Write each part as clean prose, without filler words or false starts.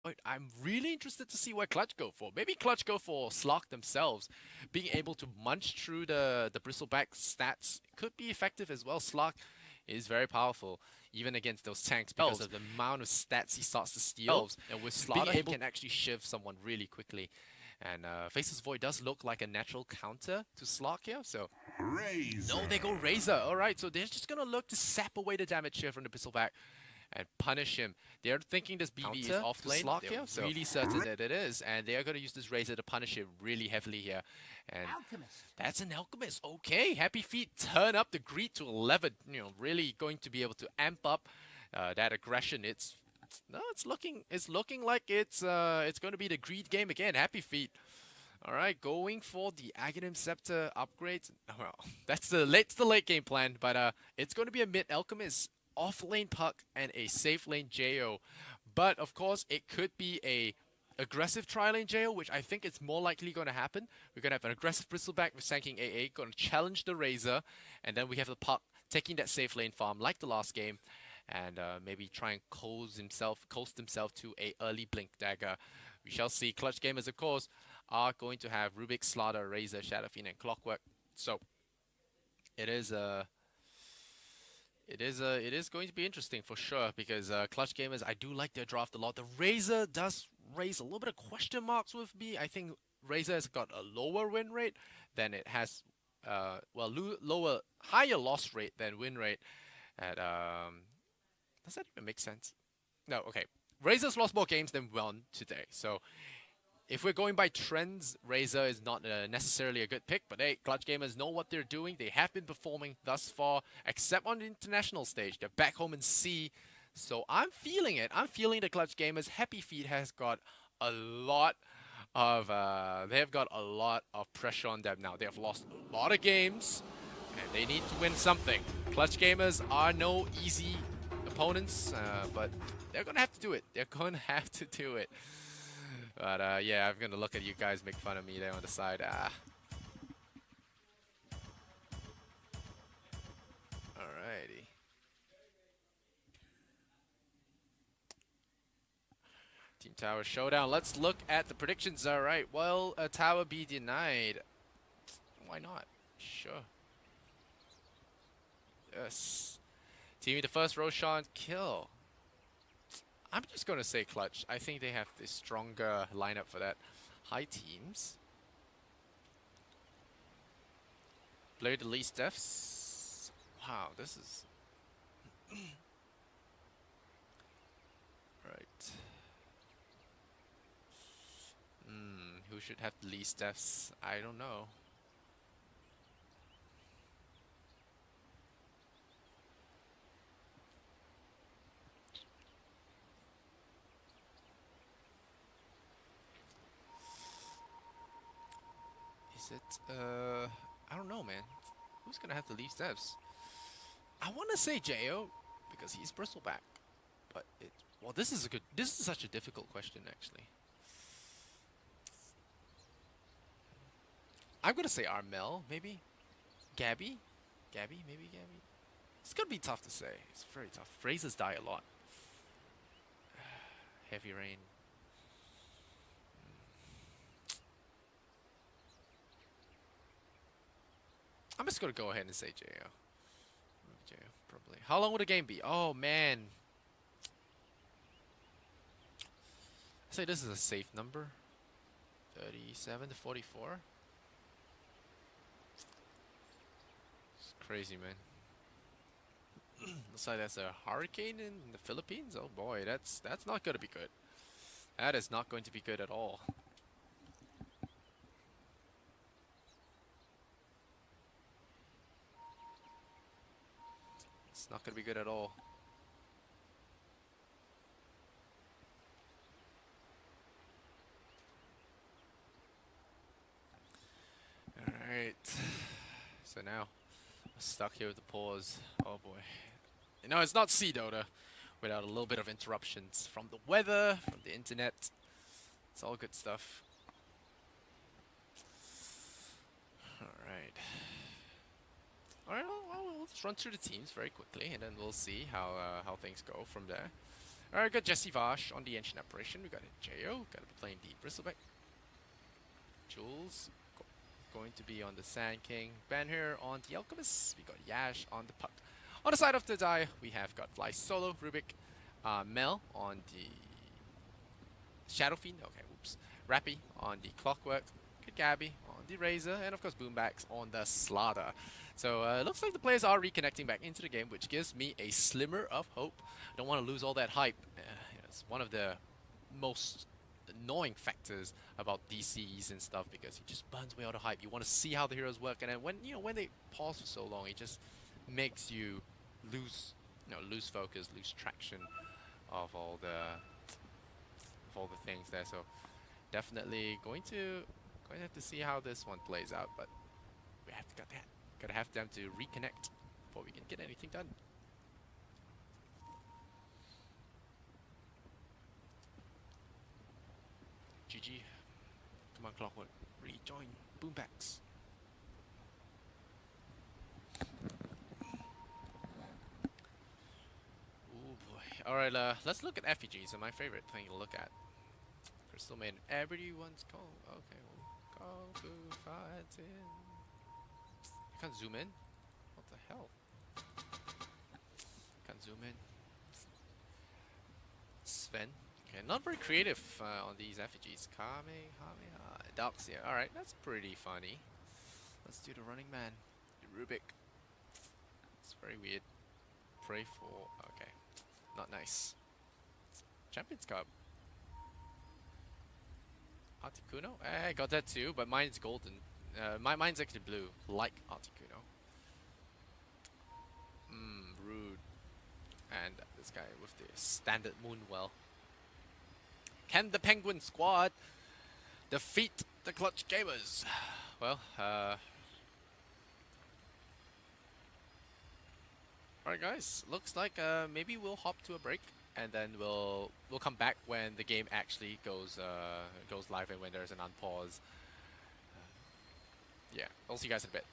point, I'm really interested to see what Clutch go for. Maybe Clutch go for Slark themselves. Being able to munch through the Bristleback stats could be effective as well. Slark is very powerful, even against those tanks, because of the amount of stats he starts to steal. And with Slaughter, he can actually shiv someone really quickly. And Faceless Void does look like a natural counter to Slark here, so... No, they go Razor. Alright, so they're just gonna look to sap away the damage here from the Bristleback and punish him. They're thinking this BB is off lane. They're really certain that it is, and they are going to use this Razor to punish him really heavily here. And that's an Alchemist. Okay, Happyfeet turn up the greed to 11. You know, really going to be able to amp up that aggression. It's looking like it's going to be the greed game again. Happyfeet. All right, going for the Aghanim Scepter upgrades. Well, that's the late game plan, but it's going to be a mid Alchemist, off lane Puck, and a safe lane Jo. But of course, it could be a aggressive tri lane Jo, which I think it's more likely going to happen. We're going to have an aggressive Bristleback with Sanking AA, going to challenge the Razor, and then we have the Puck taking that safe lane farm like the last game, and maybe try and coast himself to a early Blink Dagger. We shall see. Clutch Gamers, of course, are going to have Rubik, Slaughter, Razor, Shadow Fiend, and Clockwork. So it is going to be interesting for sure, because Clutch Gamers, I do like their draft a lot. The Razor does raise a little bit of question marks with me. I think Razor has got a lower win rate than it has, higher loss rate than win rate. At does that even make sense? No, okay. Razor's lost more games than won today, so if we're going by trends, Razor is not necessarily a good pick, but hey, Clutch Gamers know what they're doing. They have been performing thus far, except on the international stage. They're back home in C, so I'm feeling it. I'm feeling the Clutch Gamers. Happyfeet has got a lot of pressure on them now. They have lost a lot of games, and they need to win something. Clutch Gamers are no easy opponents, but they're gonna have to do it. They're gonna have to do it. But yeah, I'm gonna look at you guys make fun of me there on the side. Alrighty. Team Tower Showdown. Let's look at the predictions. Alright, well, a tower be denied. Why not? Sure. Yes. Team the first Roshan kill. I'm just going to say Clutch. I think they have the stronger lineup for that. High teams. Blur the least deaths. Wow, this is... right. Who should have the least deaths? I don't know. Is it, I don't know, man. Who's gonna have the least deaths? I want to say Jo, because he's Bristleback. But well, this is such a difficult question, actually. I'm gonna say Armel, maybe. Gabby, maybe Gabby. It's gonna be tough to say. It's very tough. Phrases die a lot. Heavy rain. I'm just gonna go ahead and say Jo. Jo, probably. How long would the game be? Oh man. I say this is a safe number. 37 to 44. It's crazy, man. Looks like that's a hurricane in the Philippines. Oh boy, that's not gonna be good. That is not going to be good at all. It's not gonna be good at all. Alright. So now, I'm stuck here with the pause. Oh boy. No, it's not C Dota without a little bit of interruptions from the weather, from the internet. It's all good stuff. Alright. Alright, well, let's run through the teams very quickly, and then we'll see how things go from there. Alright, got Jesse Vash on the engine operation. We got Jo, got to be playing the Bristleback. Jules going to be on the Sand King. Ben here on the Alchemist. We got Yash on the Puck. On the side of the die, we have got Fly Solo, Rubik, Mel on the Shadow Fiend. Okay, whoops. Rappy on the Clockwork. Good Gabby on the Razor, and of course Boombacks on the Slaughter. So looks like the players are reconnecting back into the game, which gives me a slimmer of hope. I don't want to lose all that hype. It's one of the most annoying factors about DCs and stuff because it just burns away all the hype. You want to see how the heroes work, and then when they pause for so long, it just makes you lose focus, lose traction of all the things there. So definitely going to have to see how this one plays out, but we have to gotta have them to reconnect before we can get anything done. GG. Come on, Clockwork. Rejoin Boombacks. Oh boy. Alright, let's look at effigies. Are my favorite thing to look at. Crystal Maiden. Everyone's called. Okay, we'll go to fighting. I can't zoom in. What the hell? Can't zoom in. Sven. Okay, not very creative on these effigies. Kamehameha. Doxia. Alright, that's pretty funny. Let's do the running man. The Rubik. It's very weird. Pray for. Okay. Not nice. Champions Cup. Articuno? I got that too, but mine's golden. Mine's actually blue, like Articuno. Rude. And this guy with the standard Moonwell. Can the Penguin squad defeat the Clutch Gamers? Well, alright guys, looks like maybe we'll hop to a break and then we'll come back when the game actually goes live and when there's an unpause. Yeah, I'll see you guys in a bit.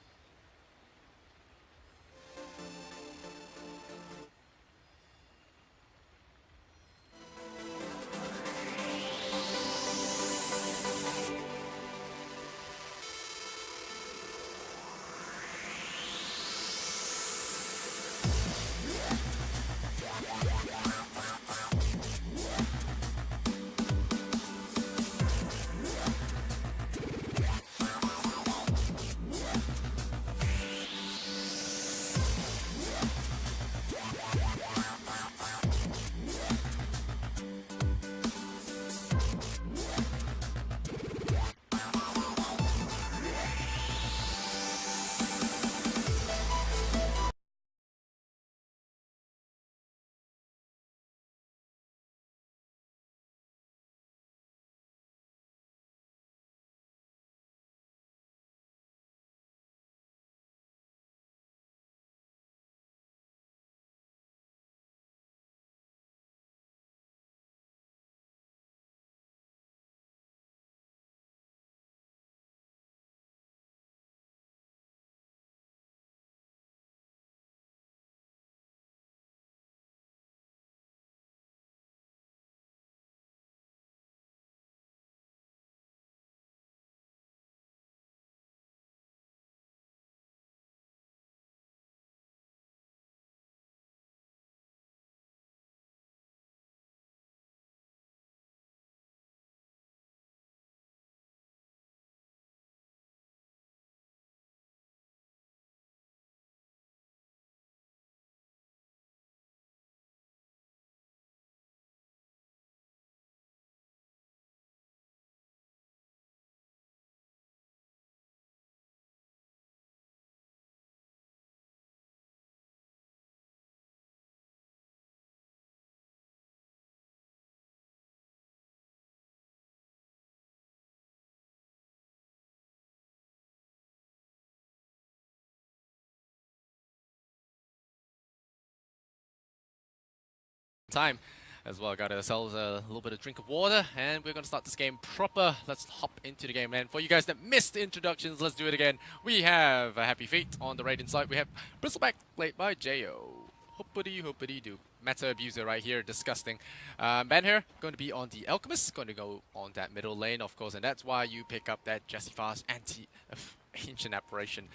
Time as well. Got ourselves a little bit of drink of water, and we're gonna start this game proper. Let's hop into the game. And for you guys that missed the introductions, let's do it again. We have Happyfeet on the right hand side. We have Bristleback played by Jo. Hoopity hoopity doo. Meta abuser right here, disgusting. Ben here, going to be on the Alchemist, going to go on that middle lane, of course, and that's why you pick up that Jesse Fast Ancient Apparition.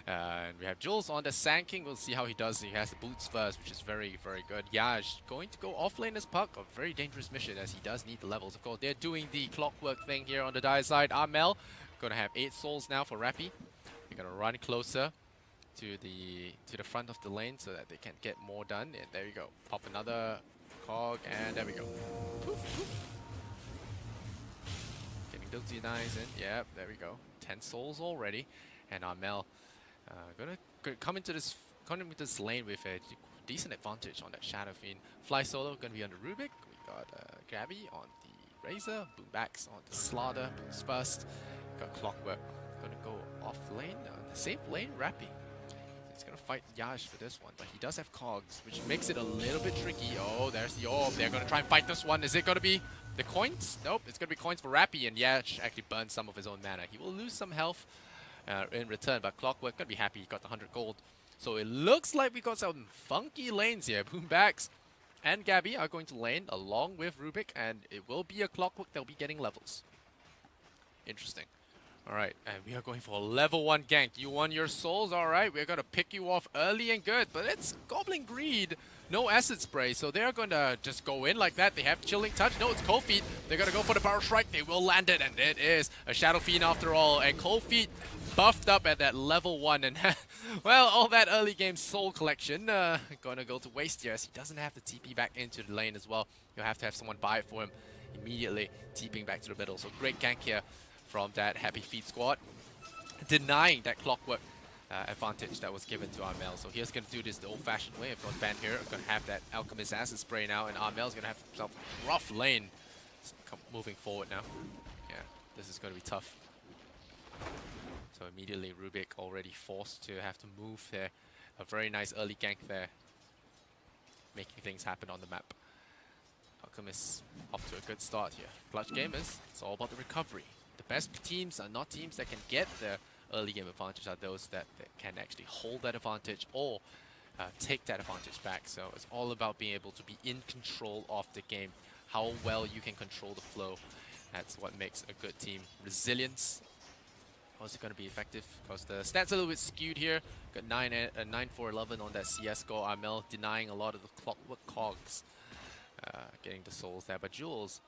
And we have Jules on the Sand King. We'll see how he does. He has the boots first, which is very, very good. Yaj going to go off lane as Puck. A very dangerous mission as he does need the levels. Of course, they're doing the clockwork thing here on the Dire side. Armel going to have 8 souls now for Rappy. They're going to run closer to the front of the lane so that they can get more done. And there you go. Pop another cog, and there we go. Poof, poof. Getting those denies in. Yep, there we go. 10 souls already. And Armel gonna come into this lane with a decent advantage on that Shadow Fiend. Fly solo gonna be on the Rubik. We got Gabby on the Razor. Boombacks on the Slaughter. Booms first. Got Clockwork gonna go off lane. The safe lane, Rappy. He's gonna fight Yaj for this one, but he does have cogs, which makes it a little bit tricky. Oh, there's the orb. They're gonna try and fight this one. Is it gonna be the coins? Nope, it's gonna be coins for Rappy, and Yaj actually burns some of his own mana. He will lose some health in return, but Clockwork gonna be happy he got the 100 gold. So it looks like we got some funky lanes here. Boombacks and Gabby are going to lane along with Rubik, and it will be a Clockwork. They'll be getting levels. Interesting. Alright, and we are going for a level 1 gank. You won your souls, alright. We're gonna pick you off early and good, but it's Goblin Greed. No acid spray, so they're gonna just go in like that. They have Chilling Touch. No, it's Cold Feet. They're gonna go for the Barrel Strike. They will land it, and it is a Shadow Fiend after all. And Cold Feet buffed up at that level 1, and well, all that early game soul collection gonna go to waste here, as he doesn't have the TP back into the lane as well. You'll have to have someone buy it for him immediately, TPing back to the middle. So great gank here from that Happyfeet squad, denying that Clockwork advantage that was given to Armel. So he's going to do this the old-fashioned way. Of course, Ben here going to have that Alchemist Acid Spray now, and Armel's going to have himself a rough lane. Moving forward now. Yeah, this is going to be tough. So immediately Rubik already forced to have to move there. A very nice early gank there, making things happen on the map. Alchemist off to a good start here. Clutch Gamers, it's all about the recovery. The best teams are not teams that can get the early game advantage, are those that can actually hold that advantage or take that advantage back. So it's all about being able to be in control of the game, how well you can control the flow. That's what makes a good team. Resilience, how's it going to be effective? Because the stats are a little bit skewed here. Got 9 for 11 on that CS score. Armel denying a lot of the Clockwork cogs. Getting the souls there, but Jules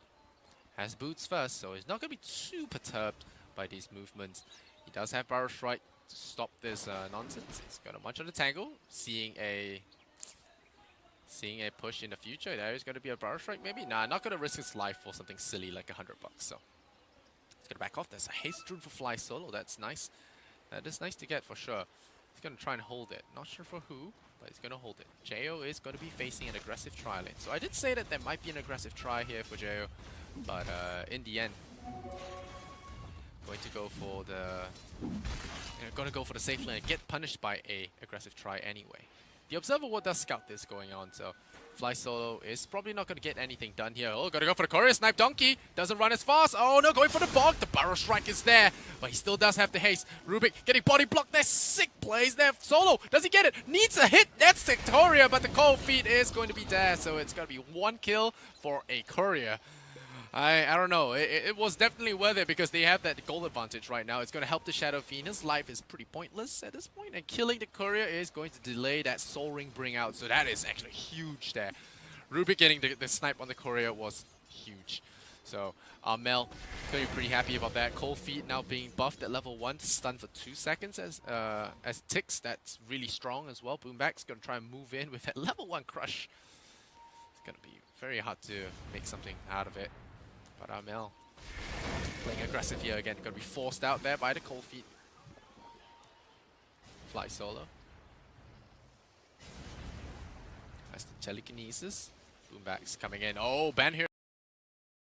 has boots first, so he's not going to be too perturbed by these movements. He does have Barrel Strike to stop this nonsense. He's got a bunch on the tangle, seeing a push in the future. There is going to be a Barrel Strike, maybe? Nah, not going to risk his life for something silly like $100. So he's going to back off. There's a Haste Rune for Fly Solo. That's nice. That is nice to get for sure. He's going to try and hold it. Not sure for who, but he's going to hold it. Jo is going to be facing an aggressive try lane. So I did say that there might be an aggressive try here for Jo. But in the end, going to go for the safe lane and get punished by a aggressive try anyway. The Observer Ward does scout this going on, so Fly Solo is probably not going to get anything done here. Oh, gotta go for the Courier Snipe. Donkey doesn't run as fast. Oh no, going for the Bog. The Barrel Strike is there, but he still does have the haste. Rubik getting body blocked there. Sick plays there. Solo, does he get it? Needs a hit. That's Victoria, but the Cold Feet is going to be there, so it's going to be 1 kill for a Courier. I don't know. It was definitely worth it because they have that goal advantage right now. It's going to help the Shadow Fiend. His life is pretty pointless at this point, and killing the Courier is going to delay that Soul Ring bring out. So that is actually huge there. Rubik getting the snipe on the Courier was huge. So Armel going to be pretty happy about that. Cold Feet now being buffed at level 1 to stun for 2 seconds as it ticks. That's really strong as well. Boomback's going to try and move in with that level 1 crush. It's going to be very hard to make something out of it. But Armel playing aggressive here again. Going to be forced out there by the Cold Feet. Fly Solo. That's the Telekinesis. Boomback's coming in. Oh, ban here.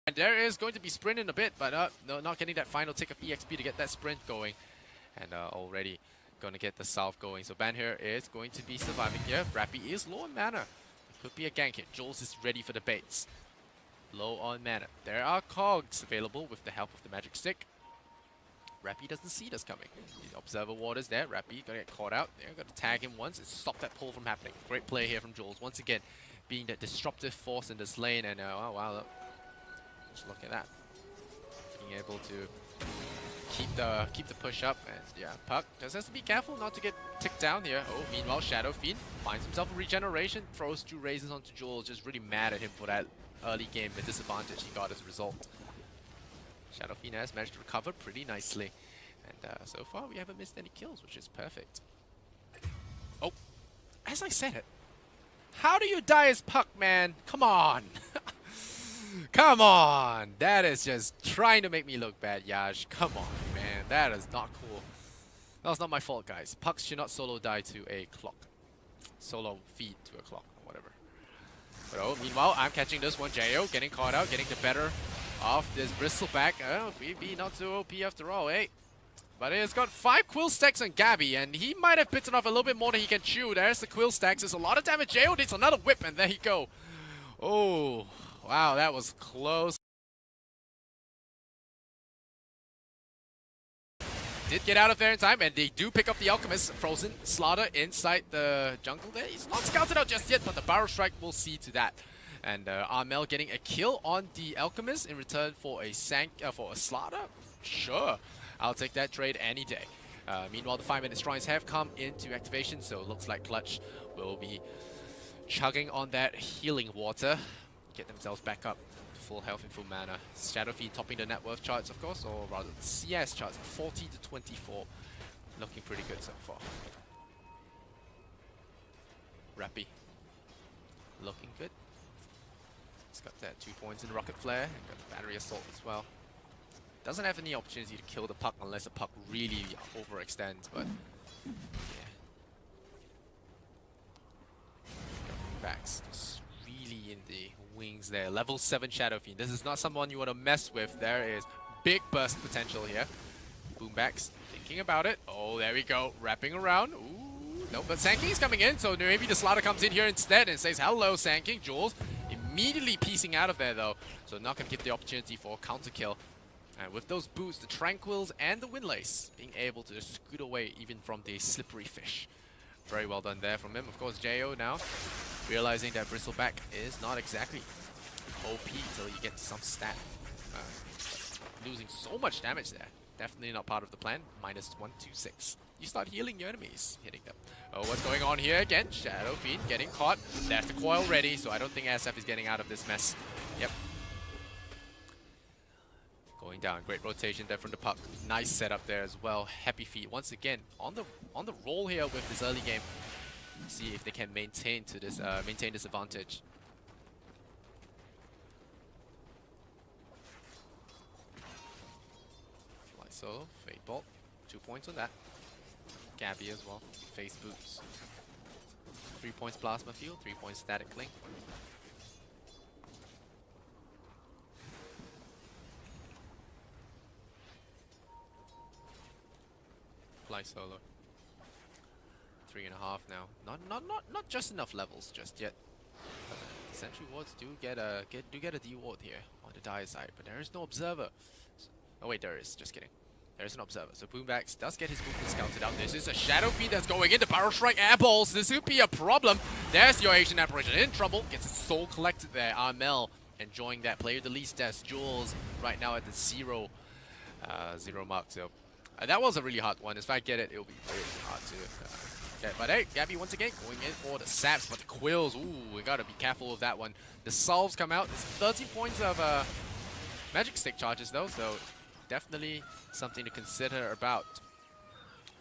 And there is going to be sprint in a bit, but no, not getting that final tick of EXP to get that sprint going. And already going to get the Salve going. So Ban here is going to be surviving here. Rappy is low on mana. It could be a gank hit. Jules is ready for the baits. Low on mana. There are cogs available with the help of the magic stick. Rappy doesn't see this coming. The Observer Ward is there. Rappy gonna get caught out. There, gotta tag him once and stop that pull from happening. Great play here from Jules. Once again, being that disruptive force in this lane. And oh wow, look. Just look at that. Being able to keep the push up. And yeah, Puck just has to be careful not to get ticked down here. Oh, meanwhile, Happyfeet finds himself a regeneration. Throws 2 raises onto Jules. Just really mad at him for that early game, the disadvantage he got as a result. Happyfeet has managed to recover pretty nicely. And so far, we haven't missed any kills, which is perfect. Oh, as I said it, how do you die as Puck, man? Come on. Come on. That is just trying to make me look bad, Yash. Come on, man. That is not cool. That was not my fault, guys. Pucks should not solo die to a clock. Solo feed to a clock, or whatever. But oh, meanwhile, I'm catching this one. Jo getting caught out, getting the better of this bristleback. Oh, BB not so OP after all, eh? But it's got 5 quill stacks on Gabby, and he might have bitten off a little bit more than he can chew. There's the quill stacks. There's a lot of damage. Jo needs another whip, and there you go. Oh, wow, that was close. Did get out of there in time, and they do pick up the Alchemist. Frozen Slaughter inside the jungle there. He's not scouted out just yet, but the Barrel Strike will see to that. And Armel getting a kill on the Alchemist in return for a Slaughter? Sure. I'll take that trade any day. Meanwhile, the 5-minute shrines have come into activation, so it looks like Clutch will be chugging on that healing water. Get themselves back up to full health and full mana. Happyfeet topping the net worth charts, of course, or rather the CS charts, 40 to 24. Looking pretty good so far. Rappy. Looking good. He's got that 2 points in Rocket Flare, and got the Battery Assault as well. Doesn't have any opportunity to kill the Puck unless the Puck really overextends, but yeah. Backs just really in the wings there. Level 7 Happyfeet. This is not someone you want to mess with. There is big burst potential here. Boombacks thinking about it. Oh, there we go. Wrapping around. Ooh, no, but Sanking's coming in, so maybe the Slaughter comes in here instead and says, hello, Sanking. Jules immediately piecing out of there, though, so not going to give the opportunity for a counter kill. And with those boots, the Tranquils and the Windlace being able to just scoot away even from the slippery fish. Very well done there from him. Of course, Jo now realizing that Bristleback is not exactly OP until you get to some stat. Losing so much damage there. Definitely not part of the plan. Minus 126. You start healing your enemies, hitting them. Oh, what's going on here again? Happyfeet getting caught. There's the coil ready, so I don't think SF is getting out of this mess. Yep. Going down, great rotation there from the Puck. Nice setup there as well. Happyfeet once again on the roll here with this early game. See if they can maintain this advantage. Fly solo, Fate Bolt, 2 points on that. Gabby as well, face boots. 3 points Plasma Field, 3 points Static Link. Fly solo. 3.5 now. Not just enough levels just yet. The Sentry wards do get a D ward here on the Dire side, but there is no observer. Oh wait, there is. Just kidding. There is an observer. So Boombacks does get his movement scouted out. This is a Happyfeet that's going in. The Barrel Strike airballs. This would be a problem. There's your Asian Apparition in trouble. Gets its soul collected there. Armel enjoying that player. The least deaths. Jules right now at the zero mark. So. That was a really hard one. If I get it, it'll be really hard to get. But hey, Gabby once again going in for the saps, but the quills, ooh, we gotta be careful of that one. The salves come out. It's 30 points of magic stick charges though, so definitely something to consider about.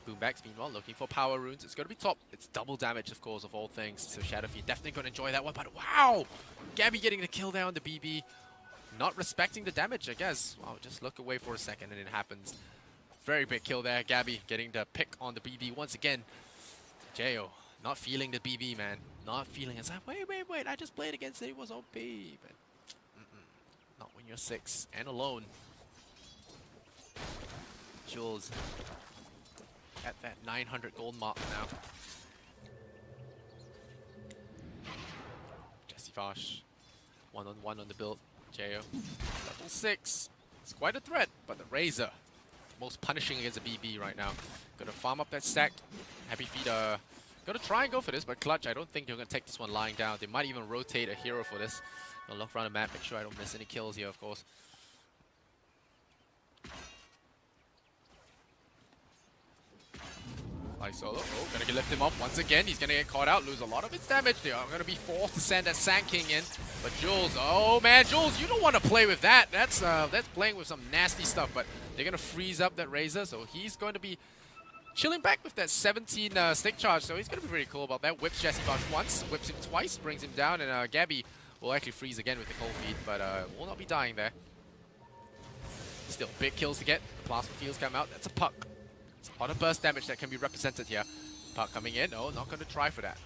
Boombacks, meanwhile, looking for power runes. It's gonna be top. It's double damage, of course, of all things. So Happyfeet definitely gonna enjoy that one. But wow, Gabby getting the kill there on the BB, not respecting the damage, I guess. Wow, just look away for a second and it happens. Very big kill there. Gabby getting the pick on the BB once again. Jo not feeling the BB, man. Not feeling it. It's like, wait. I just played against it. It was OP. But not when you're 6 and alone. Jules at that 900 gold mark now. Jesse Vosh. 1-on-1 on the build. Jo level 6. It's quite a threat, but the Razor most punishing against a BB right now. Gonna farm up that stack. Happyfeet gonna try and go for this, but Clutch, I don't think they're gonna take this one lying down. They might even rotate a hero for this. Gonna look around the map, make sure I don't miss any kills here, of course. Fly solo. Oh, gonna lift him up once again. He's gonna get caught out, lose a lot of his damage. They are gonna be forced to send that Sand King in. But Jules, oh man, Jules, you don't want to play with that. That's playing with some nasty stuff. But they're gonna freeze up that Razor, so he's going to be chilling back with that 17 stick charge. So he's gonna be pretty cool about that. Whips Jesse Bosch once, whips him twice, brings him down, and Gabby will actually freeze again with the cold feet, but will not be dying there. Still big kills to get. The plasma fields come out. That's a puck. It's a lot of burst damage that can be represented here. Puck coming in. No, not going to try for that.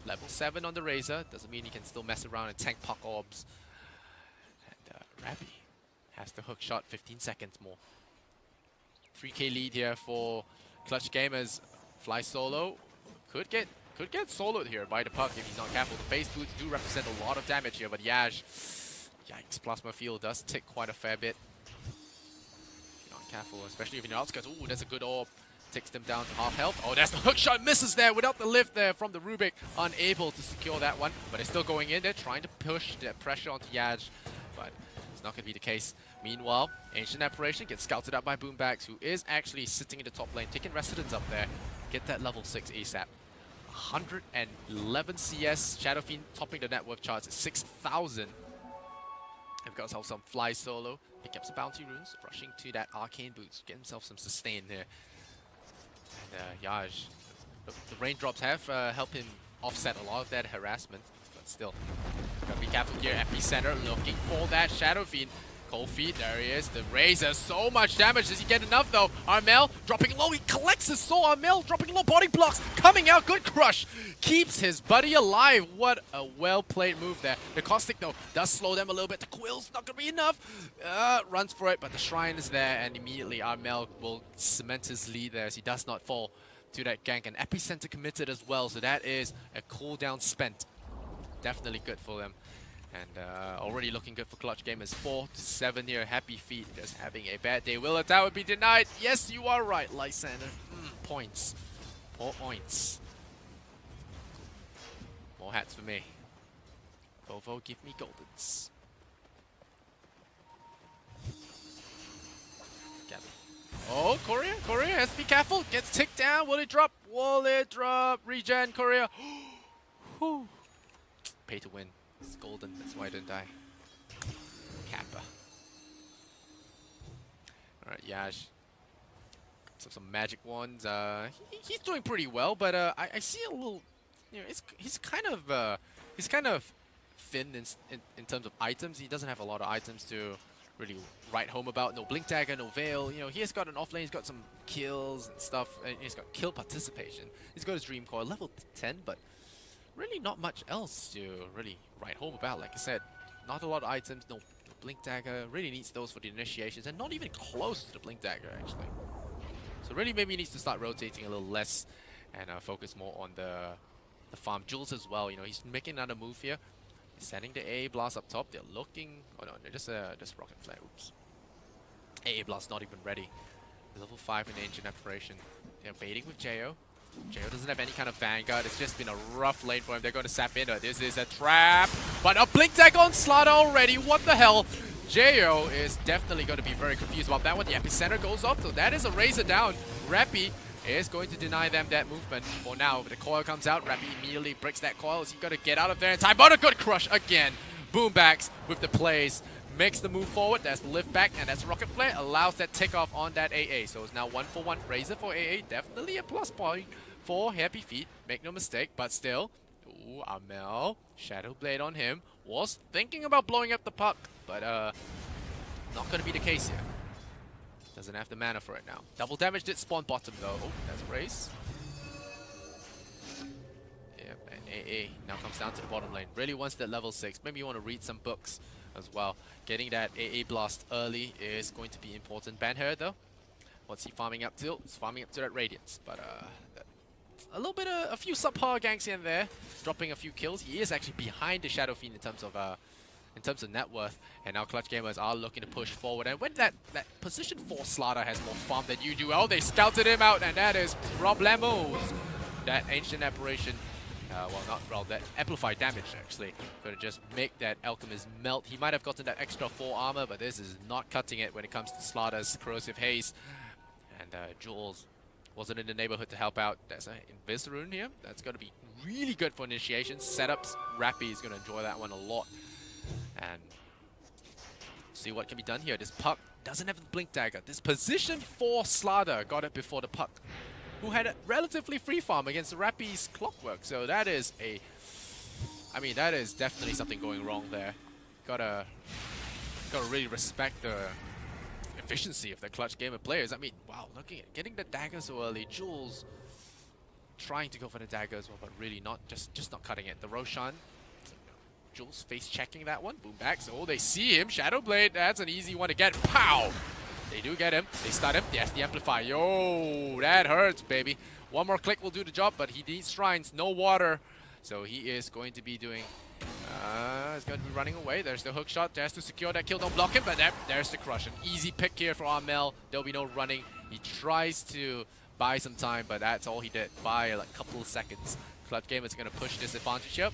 Level 7 on the Razor. Doesn't mean he can still mess around and tank puck orbs. And Rabbi has the hook shot. 15 seconds more. 3k lead here for Clutch Gamers. Fly solo. Could get soloed here by the puck if he's not careful. The base boots do represent a lot of damage here, but Yaj, yikes, plasma field does tick quite a fair bit. If you're not careful, especially if you're in the outskirts. Ooh, there's a good orb. Takes them down to half health. Oh, that's the hook shot. Misses there without the lift there from the Rubik. Unable to secure that one. But it's still going in there, trying to push that pressure onto Yaj. But it's not going to be the case. Meanwhile, Ancient Apparition gets scouted out by Boombax, who is actually sitting in the top lane, taking residence up there. Get that level 6 ASAP. 111 CS. Shadowfiend topping the net worth charts at 6,000. We've got ourselves some Fly solo. Pick up some bounty runes, rushing to that arcane boots, get himself some sustain here. And Yaj, the raindrops have helped him offset a lot of that harassment, but still, gotta be careful here. Epicenter looking for that Shadowfiend. Cold feet, there he is. The Razor, so much damage. Does he get enough though? Armel dropping low. He collects his soul. Armel dropping low. Body blocks coming out. Good crush. Keeps his buddy alive. What a well-played move there. The Caustic though does slow them a little bit. The Quill's not gonna be enough. Runs for it, but the Shrine is there, and immediately Armel will cement his lead there as he does not fall to that gank. And Epicenter committed as well, so that is a cooldown spent. Definitely good for them. And already looking good for Clutch Gamers. 4-7 here. Happyfeet just having a bad day. Will that would be denied? Yes, you are right, Lysander. Points. 4 points. More hats for me. Volvo, give me goldens. Oh, Courier has to be careful. Gets ticked down. Will it drop? Will it drop? Regen, Courier. Pay to win. It's golden, that's why I didn't die. Kappa. Alright, Yaj. Some magic ones. He's doing pretty well, but I see a little, you know, he's kind of thin in terms of items. He doesn't have a lot of items to really write home about. No Blink Dagger, no Veil. You know, he has got an offlane, he's got some kills and stuff, and he's got kill participation. He's got his Dream Coil, level 10, but really not much else to really write home about. Like I said, not a lot of items, no Blink Dagger. Really needs those for the initiations, and not even close to the Blink Dagger actually. So really maybe he needs to start rotating a little less and focus more on the farm. Jules as well, you know, he's making another move here. He's sending the AA Blast up top. They're looking, oh no, they're just Rocket Flare, oops. AA Blast not even ready. Level 5 in Ancient Apparition. They're baiting with Jo. Jo doesn't have any kind of Vanguard. It's just been a rough lane for him. They're going to sap into it. This is a trap. But a Blink Dagger on Slaughter already. What the hell? Jo is definitely going to be very confused about that one. The Epicenter goes off, so that is a Razor down. Rappy is going to deny them that movement for now. But the coil comes out. Rappy immediately breaks that coil. Is he going to get out of there in time? But a good crush again. Boombacks with the plays. Makes the move forward. That's the lift back, and that's Rocket Flare. Allows that tick off on that AA. So it's now 1-for-1 Razor for AA. Definitely a plus point for Happyfeet, make no mistake, but still, ooh, Armel, Shadow Blade on him, was thinking about blowing up the puck, but not going to be the case here. Doesn't have the mana for it now. Double damage did spawn bottom though. Oh, that's a race. Yep, and AA now comes down to the bottom lane. Really wants that level 6. Maybe you want to read some books as well. Getting that AA blast early is going to be important. Banher though, what's he farming up to? He's farming up to that Radiance, but a little bit of a few subpar ganks in there, dropping a few kills. He is actually behind the Shadowfiend in terms of in terms of net worth. And now Clutch Gamers are looking to push forward. And when that position 4 Slaughter has more farm than you do, oh, they scouted him out, and that is problemos. That Ancient Apparition, that amplified damage actually, going to just make that Alchemist melt. He might have gotten that extra 4 armor, but this is not cutting it when it comes to Slaughter's Corrosive Haze. And Jules wasn't in the neighborhood to help out. There's an Invis rune here. That's going to be really good for initiations. Setups, Rappy is going to enjoy that one a lot. And see what can be done here. This Puck doesn't have the Blink Dagger. This position 4 Slaughter got it before the Puck, who had a relatively free farm against the Rappy's Clockwork. So that is that is definitely something going wrong there. Gotta really respect the efficiency of the Clutch Gamer players. I mean, wow, looking at getting the dagger so early. Jules trying to go for the dagger as well, but really not, just not cutting it. The Roshan, Jules face checking that one. Boom back. So they see him. Shadow Blade, that's an easy one to get. Pow! They do get him. They stun him. Yes, the Amplify. Yo, that hurts, baby. One more click will do the job, but he needs shrines. No water. So he is going to be doing... he's going to be running away. There's the hook shot. There's to secure that kill. Don't block him, but there's the crush. An easy pick here for Armel. There'll be no running. He tries to buy some time, but that's all he did. Buy like a couple of seconds. Clutch Gamer is going to push this advantage here.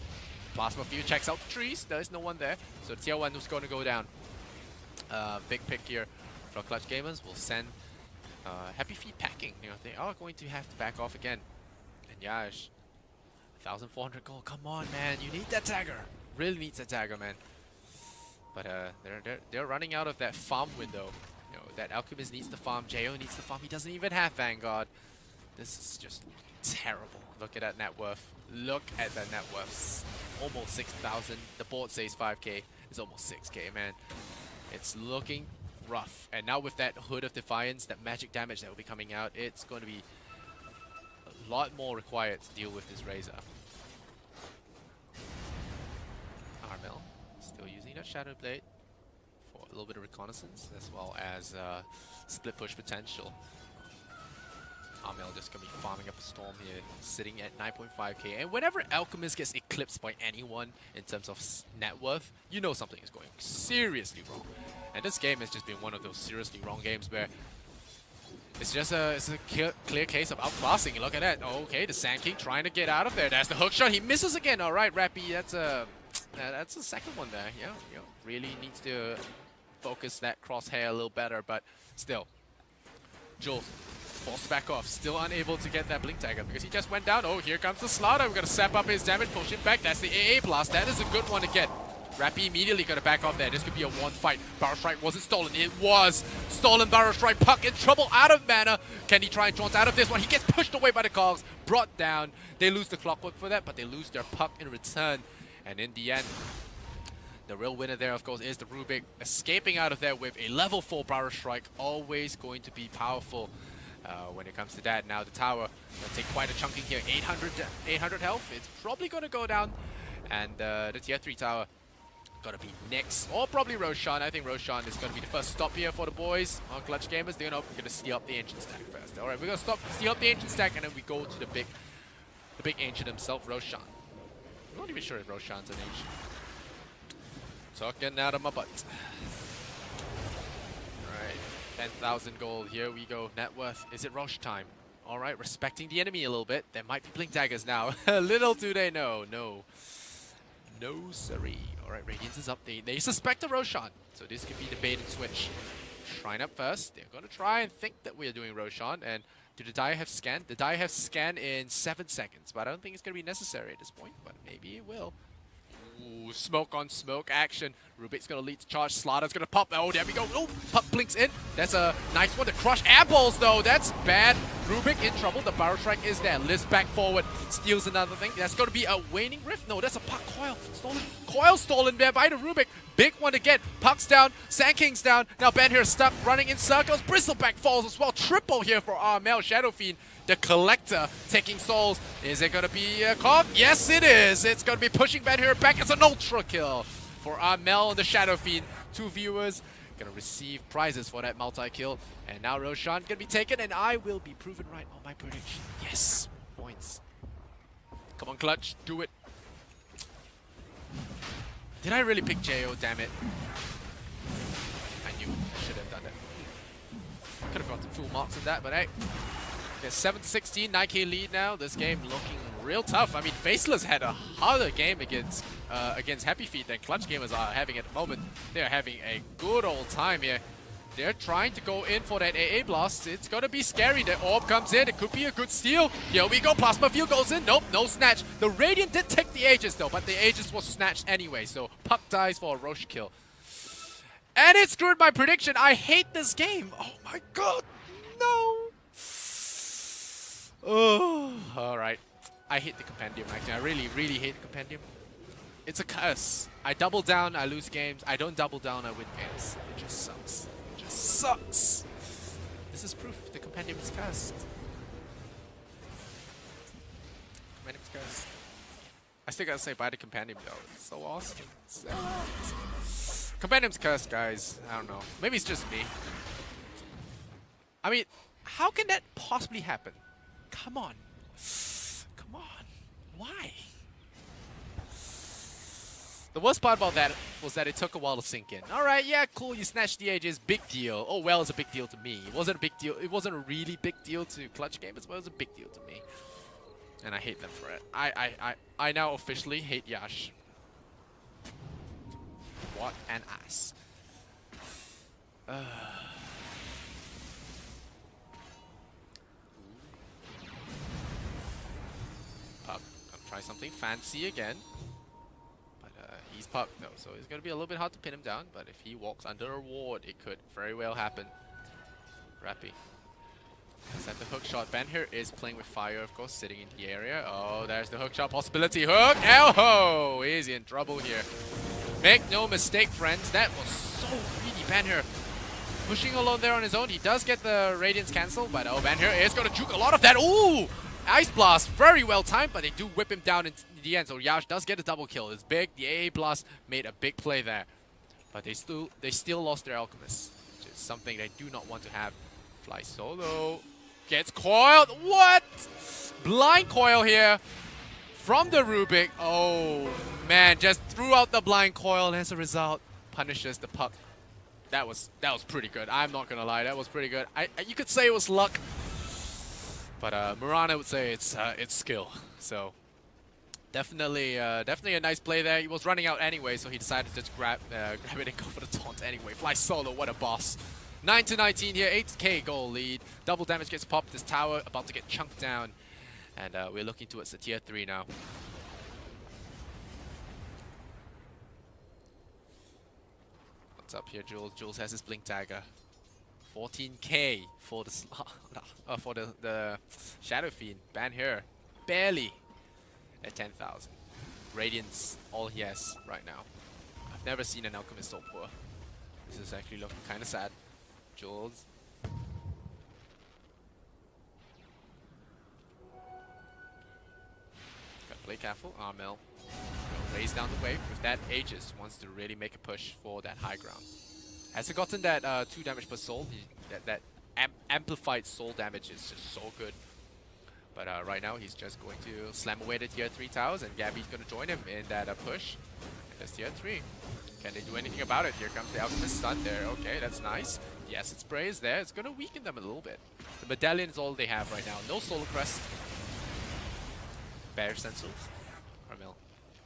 Plasma View checks out the trees. There's no one there. So the tier 1 was going to go down. Big pick here for Clutch Gamers. Will send Happyfeet packing. You know, they are going to have to back off again. And Yash, 1,400 gold. Come on, man. You need that dagger. Really needs that dagger, man. But they're running out of that farm window. You know, that Alchemist needs the farm. Jo needs the farm. He doesn't even have Vanguard. This is just terrible. Look at that net worth. Look at that net worth. Almost 6,000. The board says 5k. It's almost 6k, man. It's looking rough. And now with that Hood of Defiance, that magic damage that will be coming out, it's going to be a lot more required to deal with this Razor. Armel still using that Shadow Blade for a little bit of reconnaissance, as well as split push potential. Armel just going to be farming up a Storm here, sitting at 9.5k. And whenever Alchemist gets eclipsed by anyone in terms of net worth, you know something is going seriously wrong. And this game has just been one of those seriously wrong games where it's a clear case of outclassing. Look at that. Oh, okay, the Sand King trying to get out of there. That's the hook shot. He misses again. All right, Rappy, that's a second one there. Yeah, really needs to focus that crosshair a little better, but still. Jules forced back off, still unable to get that Blink Dagger because he just went down. Oh, here comes the Slaughter. We're going to sap up his damage, push him back. That's the AA Blast. That is a good one to get. Rappy immediately going to back off there. This could be a one fight. Barrow Strike wasn't stolen. It was stolen. Barrow Strike. Puck in trouble, out of mana. Can he try and jaunt out of this one? He gets pushed away by the cogs, brought down. They lose the Clockwork for that, but they lose their Puck in return. And in the end, the real winner there, of course, is the Rubik, escaping out of there with a level 4 Barrow Strike. Always going to be powerful when it comes to that. Now the tower will take quite a chunking here. 800 health. It's probably going to go down. And the tier 3 tower gotta be next, or probably Roshan. I think Roshan is gonna be the first stop here for the boys on Clutch Gamers. They're gonna steal up the Ancient stack first. All right, we're gonna steal up the Ancient stack, and then we go to the big Ancient himself, Roshan. I'm not even sure if Roshan's an Ancient. Talking out of my butt. All right, 10,000 gold. Here we go. Net worth. Is it Rosh time? All right, respecting the enemy a little bit. There might be Blink Daggers now. Little do they know. No siree. Alright, Radiance is up. They suspect a Roshan, so this could be the bait and switch. Shrine up first. They're going to try and think that we are doing Roshan. And do the Dire have scan? The Dire have scan in 7 seconds, but I don't think it's going to be necessary at this point, but maybe it will. Ooh, smoke on smoke action. Rubik's going to lead to charge. Slaughter's going to pop. Oh, there we go. Oh, Puck blinks in. That's a nice one to crush. Air balls, though. That's bad. Rubik in trouble. The Barrow Strike is there. Lifts back forward. Steals another thing. That's going to be a Waning Rift. No, that's a Puck coil. Stolen. Coil stolen there by the Rubik. Big one to get. Puck's down. Sand King's down. Now Ben here stuck, running in circles. Bristleback falls as well. Triple here for Armel. Shadow Fiend, the Collector, taking souls. Is it going to be a cog? Yes, it is. It's going to be pushing Ben here back. It's an ultra kill for Armel and the Shadow Fiend. 2 viewers going to receive prizes for that multi-kill. And now Roshan going to be taken, and I will be proven right on my prediction. Yes, points. Come on, Clutch, do it. Did I really pick JO? Damn it. I knew I should have done that. Could have gotten full marks in that, but hey. Okay, 7-16, 9k lead now. This game looking real tough. I mean, Faceless had a harder game against Happyfeet than Clutch Gamers are having at the moment. They're having a good old time here. They're trying to go in for that AA blast. It's gonna be scary. The orb comes in. It could be a good steal. Here we go. Plasma Field goes in. Nope, no snatch. The Radiant did take the Aegis though, but the Aegis was snatched anyway. So Puck dies for a Roche kill. And it screwed my prediction. I hate this game. Oh my god. No. Oh, alright. I hate the compendium actually. I really, really hate the compendium. It's a curse. I double down, I lose games. I don't double down, I win games. It just sucks. It just sucks. This is proof. The compendium is cursed. Compendium's cursed. I still gotta say buy the compendium though. It's so awesome. So awesome. Compendium's cursed, guys. I don't know. Maybe it's just me. I mean, how can that possibly happen? Come on. Come on. Why? The worst part about that was that it took a while to sink in. Alright, yeah, cool, you snatched the Aegis, big deal. Oh well, it's a big deal to me. It wasn't a big deal. It wasn't a really big deal to Clutch Gamers, but it was a big deal to me. And I hate them for it. I now officially hate Yash. What an ass. Puck, gonna try something fancy again. But he's Puck though, so it's gonna be a little bit hard to pin him down. But if he walks under a ward, it could very well happen. Rappy. Sent the hook shot. Ben here is playing with fire, of course, sitting in the area. Oh, there's the hook shot possibility. Hook! Oh, he's in trouble here. Make no mistake, friends. That was so greedy. Ben here pushing alone there on his own. He does get the Radiance cancel, but oh, Ben here is going to juke a lot of that. Ooh! Ice Blast, very well timed, but they do whip him down in the end. So Yash does get a double kill. It's big. The AA Blast made a big play there. But they still lost their Alchemist, which is something they do not want to have. Fly solo. Gets coiled. What? Blind coil here from the Rubik. Oh man, just threw out the blind coil, and as a result, punishes the Puck. That was pretty good. I'm not gonna lie, that was pretty good. You could say it was luck, but Murana would say it's skill. So definitely a nice play there. He was running out anyway, so he decided to just grab it and go for the taunt anyway. Fly solo, what a boss. 9-19 here, 8k goal lead. Double damage gets popped. This tower about to get chunked down. And we're looking towards the tier 3 now. What's up here, Jules? Jules has his blink dagger. 14k for the Shadow Fiend. Ban here. Barely at 10,000. Radiance, all he has right now. I've never seen an Alchemist so poor. This is actually looking kind of sad. Jules. Gotta play careful. Armel raise down the wave with that Aegis. Wants to really make a push for that high ground. Hasn't gotten that 2 damage per soul. That amplified soul damage is just so good. But right now he's just going to slam away the tier 3 towers, and Gabby's going to join him in that push. And that's tier 3. Can they do anything about it? Here comes the Alchemist stun there. Okay, that's nice. Yes, its spray is there. It's going to weaken them a little bit. The medallion is all they have right now. No Solar Crest. Bear Stencils. Armel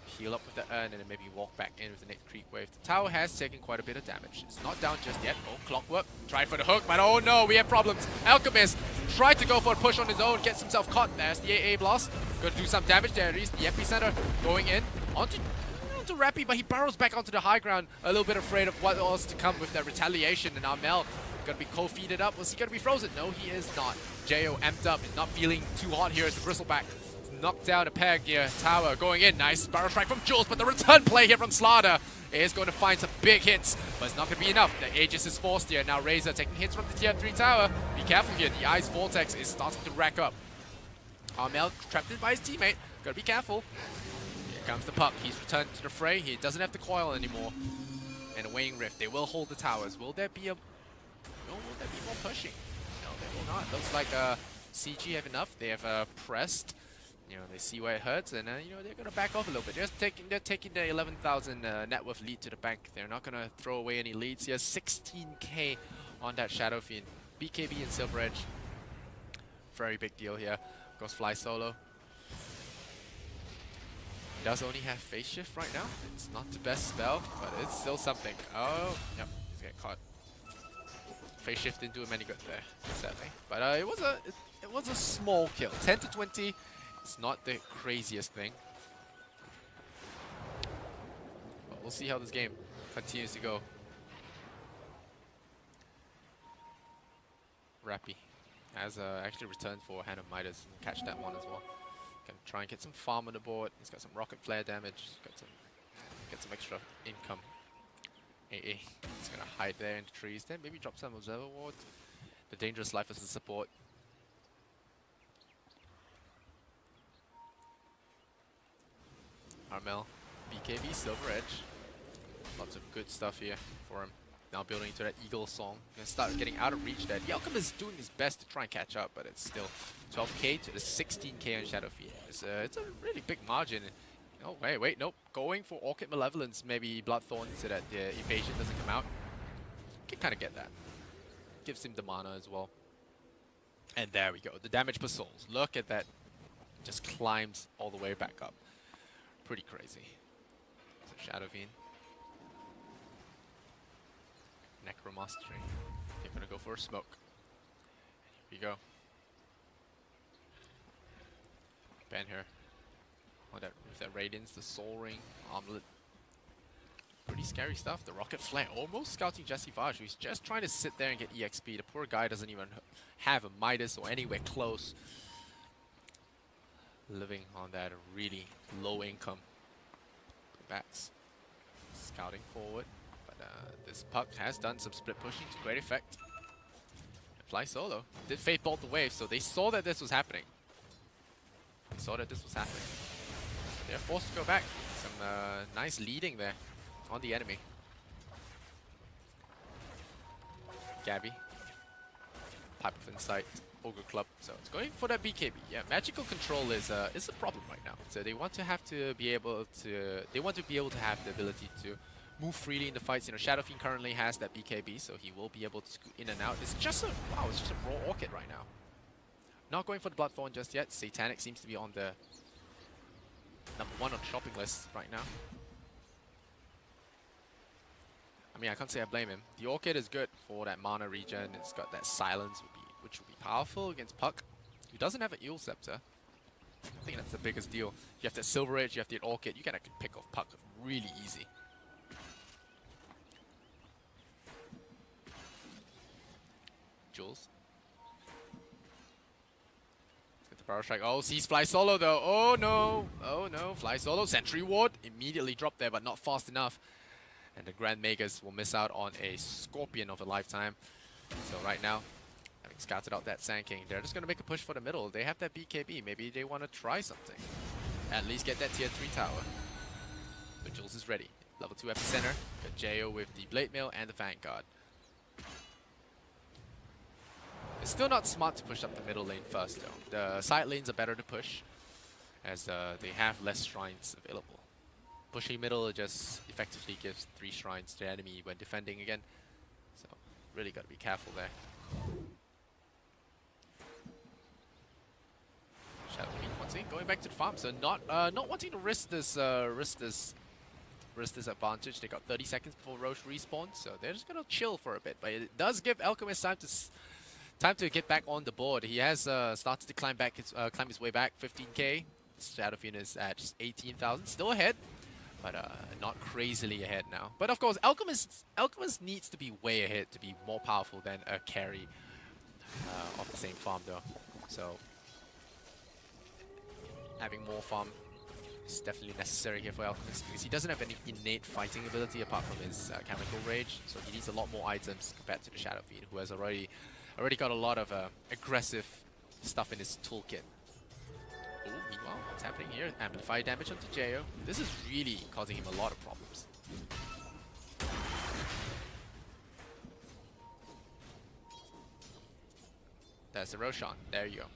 heal up with the urn and then maybe walk back in with the next creep wave. The tower has taken quite a bit of damage. It's not down just yet. Oh, Clockwork. Tried for the hook, but oh no, we have problems. Alchemist tried to go for a push on his own, gets himself caught. There's the AA Blast. Gonna do some damage there. At least the epicenter going in. Onto Rappy, but he burrows back onto the high ground, a little bit afraid of what was to come with that retaliation. And Armel gonna be co-feeded up. Was he gonna be frozen? No, he is not. Jo amped up, he's not feeling too hot here as the Bristleback knocked down a peg here. Tower going in, nice barrel strike from Jules, but the return play here from Slaughter is going to find some big hits, but it's not gonna be enough. The Aegis is forced here. Now Razor taking hits from the tier 3 tower. Be careful here, the Ice Vortex is starting to rack up. Armel trapped in by his teammate, gotta be careful. Comes the Puck. He's returned to the fray. He doesn't have the coil anymore. And a Waning Rift. They will hold the towers. Will there be a... No, will there be more pushing? No, they will not. Looks like CG have enough. They have pressed They see where it hurts, and they're gonna back off a little bit. They're taking the 11,000 net worth lead to the bank. They're not gonna throw away any leads here. 16k on that Shadow Fiend. BKB and Silver Edge. Very big deal here. Goes fly solo. Does only have phase shift right now. It's not the best spell, but it's still something. Oh, yep, he's getting caught. Phase shift didn't do him any good there, sadly. But it was a small kill. 10 to 20. It's not the craziest thing. But we'll see how this game continues to go. Rappy has actually returned for Hand of Midas and catch that one as well. Gonna try and get some farm on the board. He's got some rocket flare damage. Get some extra income. AA. He's gonna hide there in the trees. Then maybe drop some observer ward. The dangerous life as a support. Armel, BKB, Silver Edge. Lots of good stuff here for him. Now building into that Eagle song. Gonna start getting out of reach there. The Alchemist is doing his best to try and catch up, but it's still 12k to the 16k on Shadow Fiend. It's a really big margin. Oh, wait, nope. Going for Orchid Malevolence, maybe Bloodthorn, so that the evasion doesn't come out. Can kind of get that. Gives him the mana as well. And there we go. The damage per souls. Look at that. Just climbs all the way back up. Pretty crazy. So Shadow Fiend. Necromastery. They're gonna go for a smoke. Here we go. Ben here. Oh, with that Radiance, the Soul Ring, Armlet. Pretty scary stuff. The Rocket Flare almost scouting Jesse Vaj, who's just trying to sit there and get EXP. The poor guy doesn't even have a Midas or anywhere close. Living on that really low income. Bats. Scouting forward. This puck has done some split pushing to great effect. Fly solo. Did Fate bolt the wave, so they saw that this was happening. They're forced to go back. Some nice leading there on the enemy. Gabby. Pipe of Insight. Ogre Club. So it's going for that BKB. Yeah, magical control is a problem right now. So they want to be able to have the ability to move freely in the fights. Shadow Fiend currently has that BKB, so he will be able to scoot in and out. It's just a raw Orchid right now. Not going for the Bloodthorn just yet. Satanic seems to be on the #1 on the shopping list right now. I mean, I can't say I blame him. The Orchid is good for that mana regen. It's got that silence, which will be powerful against Puck, who doesn't have an Eel Scepter. I think that's the biggest deal. You have that Silver Edge, you have the Orchid. You can actually pick off Puck really easy. Jules. Let's get the Power Strike. Oh, sees Fly Solo though. Oh no. Oh no. Fly Solo. Sentry Ward immediately dropped there, but not fast enough. And the Grand Magus will miss out on a Scorpion of a lifetime. So right now, having scouted out that Sand King, they're just going to make a push for the middle. They have that BKB. Maybe they want to try something. At least get that tier 3 tower. But Jules is ready. Level 2 Epicenter. Got Jo with the Blade Mail and the Vanguard. It's still not smart to push up the middle lane first though. The side lanes are better to push as they have less shrines available. Pushing middle just effectively gives 3 shrines to the enemy when defending again. So really got to be careful there. Shadow Fiend once again going back to the farm, so not wanting to risk this advantage. They got 30 seconds before Roche respawns, so they're just gonna chill for a bit. But it does give Alchemist time to get back on the board. He has started to climb his way back. 15k. Shadow Fiend is at just 18,000, still ahead, but not crazily ahead now. But of course, Alchemist needs to be way ahead to be more powerful than a carry of the same farm though. So having more farm is definitely necessary here for Alchemist because he doesn't have any innate fighting ability apart from his chemical rage. So he needs a lot more items compared to the Shadow Fiend, who has already got a lot of aggressive stuff in his toolkit. Oh, meanwhile, what's happening here? Amplify damage onto Jo. This is really causing him a lot of problems. That's the Roshan. There you go.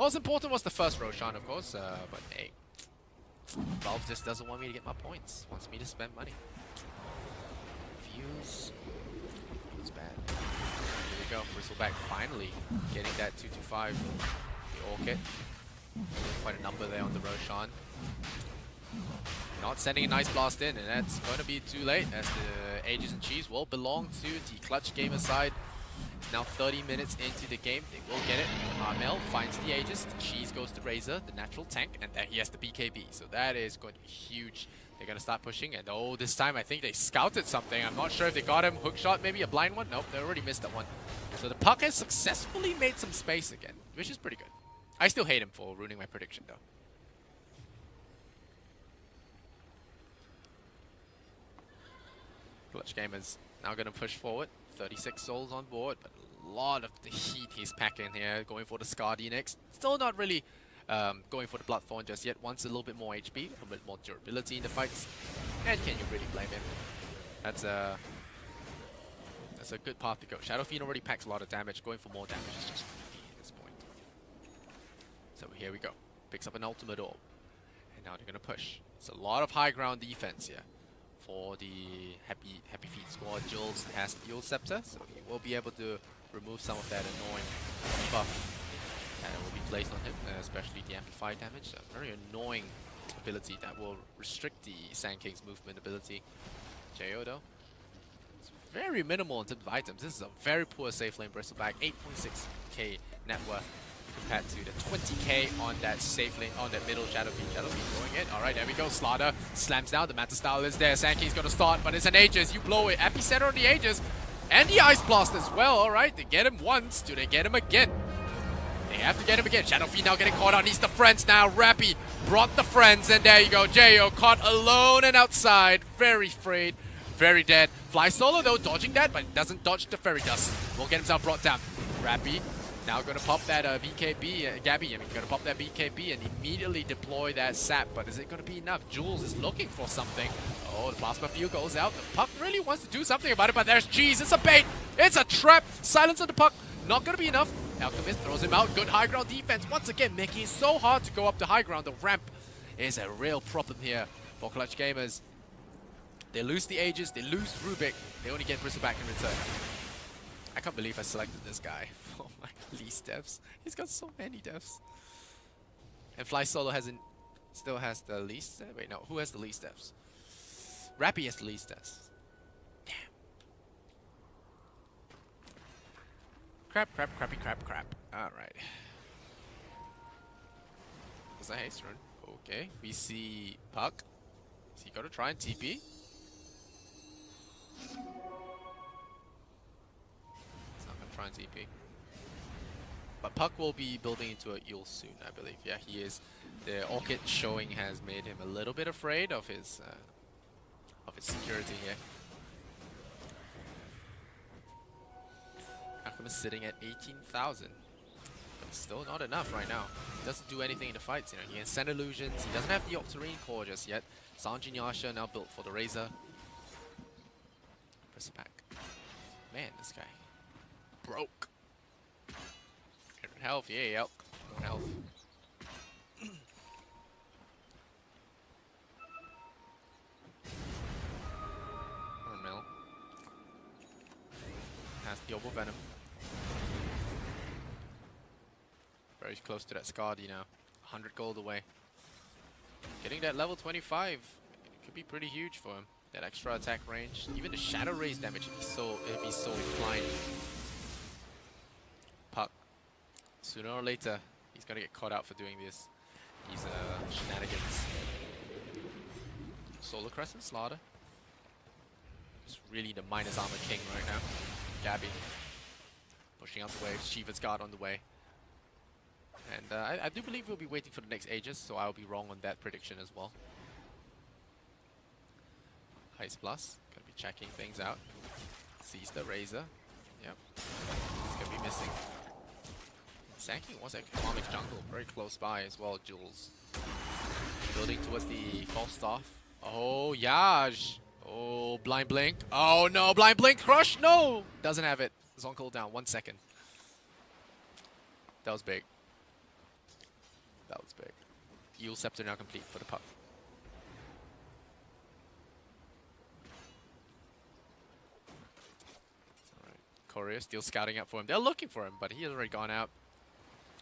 What was important was the first Roshan, of course, but hey, Valve just doesn't want me to get my points. Wants me to spend money. Feels bad. Here we go. Bristleback finally getting that 225. The Orchid. Quite a number there on the Roshan. Not sending a nice blast in, and that's going to be too late as the Aegis and Cheese will belong to the Clutch Gamer side. It's now 30 minutes into the game. They will get it. Armel finds the Aegis. The Cheese goes to Razor, the natural tank, and then he has the BKB. So that is going to be huge. They're going to start pushing, and oh, this time I think they scouted something. I'm not sure if they got him. Hook shot, maybe a blind one? Nope, they already missed that one. So the puck has successfully made some space again, which is pretty good. I still hate him for ruining my prediction, though. Clutch Gamer's now going to push forward. 36 souls on board, but a lot of the heat he's packing here. Going for the Scardy next. Still not really going for the Bloodthorn just yet. Wants a little bit more HP, a little bit more durability in the fights. And can you really blame him? That's a good path to go. Shadowfiend already packs a lot of damage. Going for more damage is just greedy at this point. So here we go. Picks up an ultimate orb. And now they're going to push. It's a lot of high ground defense here. For the Happyfeet squad, Jules has the Yule Scepter, so he will be able to remove some of that annoying buff that will be placed on him, especially the amplified damage. A very annoying ability that will restrict the Sand King's movement ability. Jo though, it's very minimal in terms of items. This is a very poor safe lane Bristleback, 8.6k net worth compared to the 20k on that safe lane, on that middle Shadowfiend. Shadowfiend going in. Alright, there we go. Slaughter slams down. The Manta Style is there. Sand King's gonna start, but it's an Aegis. You blow it. Epicenter on the Aegis. And the Ice Blast as well. Alright, they get him once. Do they get him again? They have to get him again. Shadowfiend now getting caught out. Needs the friends now. Rappy brought the friends, and there you go. Jo caught alone and outside. Very afraid. Very dead. Fly solo though, dodging that, but doesn't dodge the Fairy Dust. Won't get himself brought down. Rappy now going to pop that BKB, Gabby, I mean, going to pop that BKB and immediately deploy that sap, but is it going to be enough? Jules is looking for something. Oh, the plasma field goes out. The puck really wants to do something about it, but there's Cheese. It's a bait. It's a trap. Silence on the puck. Not going to be enough. Alchemist throws him out. Good high ground defense. Once again, making it so hard to go up the high ground. The ramp is a real problem here for Clutch Gamers. They lose the Aegis. They lose Rubik. They only get Bristleback in return. I can't believe I selected this guy for my least deaths. He's got so many deaths. And Fly Solo still has the least. Wait, no. Who has the least deaths? Rappy has the least deaths. Damn. Crap. Alright. There's a haste run. Okay. We see Puck. Is he gonna try and TP? Try and TP. But Puck will be building into a Yule soon, I believe. Yeah, he is. The Orchid showing has made him a little bit afraid of his security here. Alchemist sitting at 18,000. But still not enough right now. He doesn't do anything in the fights. You know, he can send illusions. He doesn't have the Octarine core just yet. Sanjin Yasha now built for the Razor. Press it back. Man, this guy. Broke. Health, yeah, yep. Health. Mill. Has the Orb Venom. Very close to that Scardy now. 100 gold away. Getting that level 25 could be pretty huge for him. That extra attack range. Even the Shadow Rays damage if he's so inclined. Puck. Sooner or later, he's gonna get caught out for doing these shenanigans. Solar Crescent, Slaughter. It's really the minus armor king right now. Gabby. Pushing out the wave. Shiva's guard on the way. And I do believe we'll be waiting for the next Aegis, so I'll be wrong on that prediction as well. Ice Plus. Gonna be checking things out. Sees the Razor. Yep. He's gonna be missing. Sand King was economic jungle, very close by as well, Jules. Building towards the false staff. Oh, Yaj! Oh, Blind Blink. Oh no, Blind Blink Crush! No! Doesn't have it. It's on cooldown, 1 second. That was big. That was big. Eel Scepter now complete for the puck. Alright, Courier still scouting up for him. They're looking for him, but he has already gone out.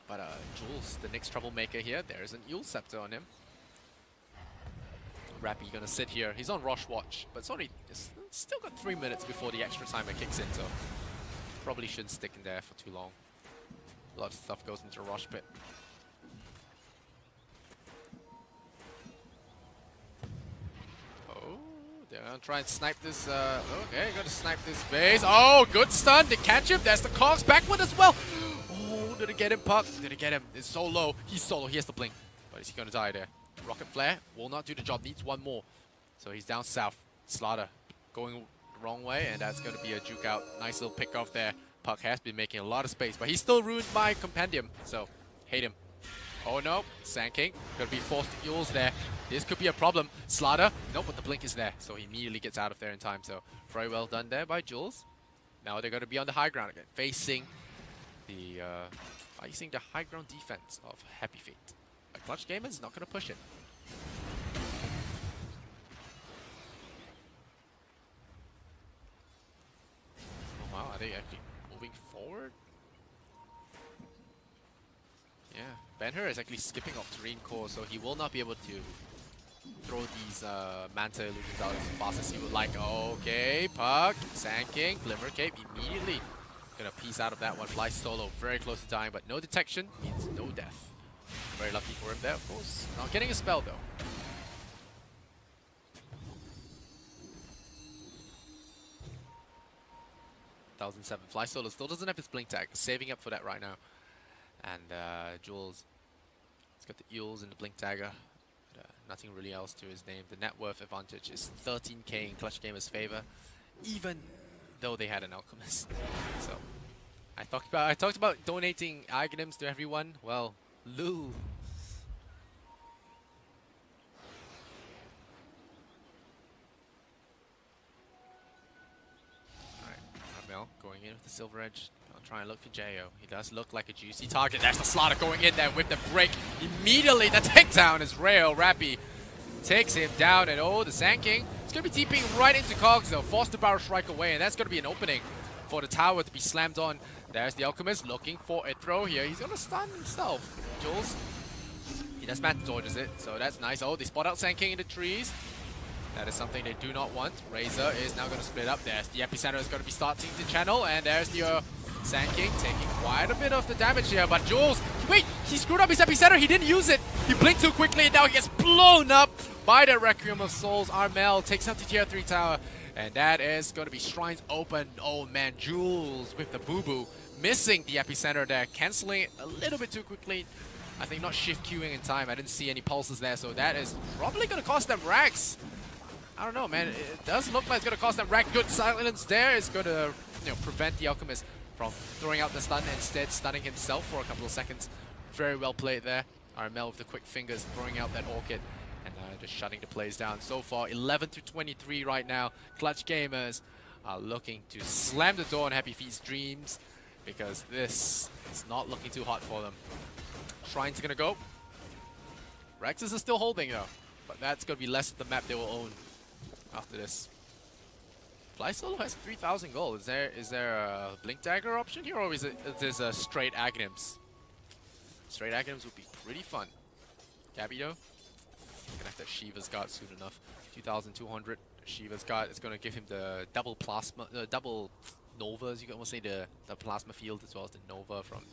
But Jules, the next troublemaker here, there's an Eel Scepter on him. Rappy gonna sit here. He's on Rosh watch, but it's still got 3 minutes before the extra timer kicks in, so probably shouldn't stick in there for too long. A lot of stuff goes into Rosh pit. Oh, they're gonna try and snipe this. Okay, gonna snipe this base. Oh, good stun. They catch him. There's the cogs backward as well. Oh, did it get him, Puck? Did it get him? It's so low. He's solo. He has to blink. But is he gonna die there? Rocket Flare will not do the job. Needs one more. So he's down south. Slaughter going the wrong way, and that's gonna be a juke out. Nice little pick off there. Puck has been making a lot of space, but he's still ruined by Compendium, so hate him. Oh no, Sand King gonna be forced to Eels there. This could be a problem. Slaughter, nope, but the blink is there, so he immediately gets out of there in time. So very well done there by Jules. Now they're gonna be on the high ground again, facing the high ground defense of Happyfeet. A Clutch Gamer is not gonna push it. Oh wow, are they actually moving forward? Yeah, Ben-Hur is actually skipping off Terrain Core, so he will not be able to throw these Manta illusions out as fast as he would like. Okay, Puck, Sand King, Glimmer Cape immediately gonna piece out of that one. Fly solo, very close to dying, but no detection means no death. Very lucky for him there, of course. Not getting a spell though. $1,007. Fly Solo still doesn't have his blink tag. Saving up for that right now. And Jules, he's got the Eels and the blink tagger. But, nothing really else to his name. The net worth advantage is 13k in Clutch Gamer's favor, even though they had an Alchemist. So I talked about donating items to everyone. Well, Lou. Going in with the Silver Edge. I'll try and look for Jo. He does look like a juicy target. There's the Slaughter going in there with the break. Immediately, the takedown is real. Rappy takes him down, and oh, the Sand King. It's going to be TPing right into Cogs, though. Forced the Barrel Strike away, and that's going to be an opening for the tower to be slammed on. There's the Alchemist looking for a throw here. He's going to stun himself. Jules, he does Manta dodges it, so that's nice. Oh, they spot out Sand King in the trees. That is something they do not want. Razor is now going to split up. There's the Epicenter is going to be starting to channel. And there's the Sand King taking quite a bit of the damage here. But Jules, wait, he screwed up his Epicenter. He didn't use it. He blinked too quickly and now he gets blown up by the Requiem of Souls. Armel takes out the tier 3 tower. And that is going to be Shrines open. Oh man, Jules with the boo-boo. Missing the Epicenter there. Canceling it a little bit too quickly. I think not shift queuing in time. I didn't see any pulses there. So that is probably going to cost them racks. I don't know, man. It does look like it's going to cost them rack. Good silence there is going to prevent the Alchemist from throwing out the stun, instead stunning himself for a couple of seconds. Very well played there. Armel with the quick fingers throwing out that Orchid and just shutting the plays down. So far, 11-23 right now. Clutch Gamers are looking to slam the door on Happyfeet's dreams because this is not looking too hot for them. Shrines are going to go. Rexes are still holding though, but that's going to be less of the map they will own after this. Fly Solo has 3,000 gold. Is there a Blink Dagger option here, or is it a straight Aghanims? Straight Aghanims would be pretty fun. Gabby though, gonna have that Shiva's Guard soon enough. 2,200 Shiva's Guard is gonna give him the double plasma, double Novas. You can almost say the plasma field as well as the Nova from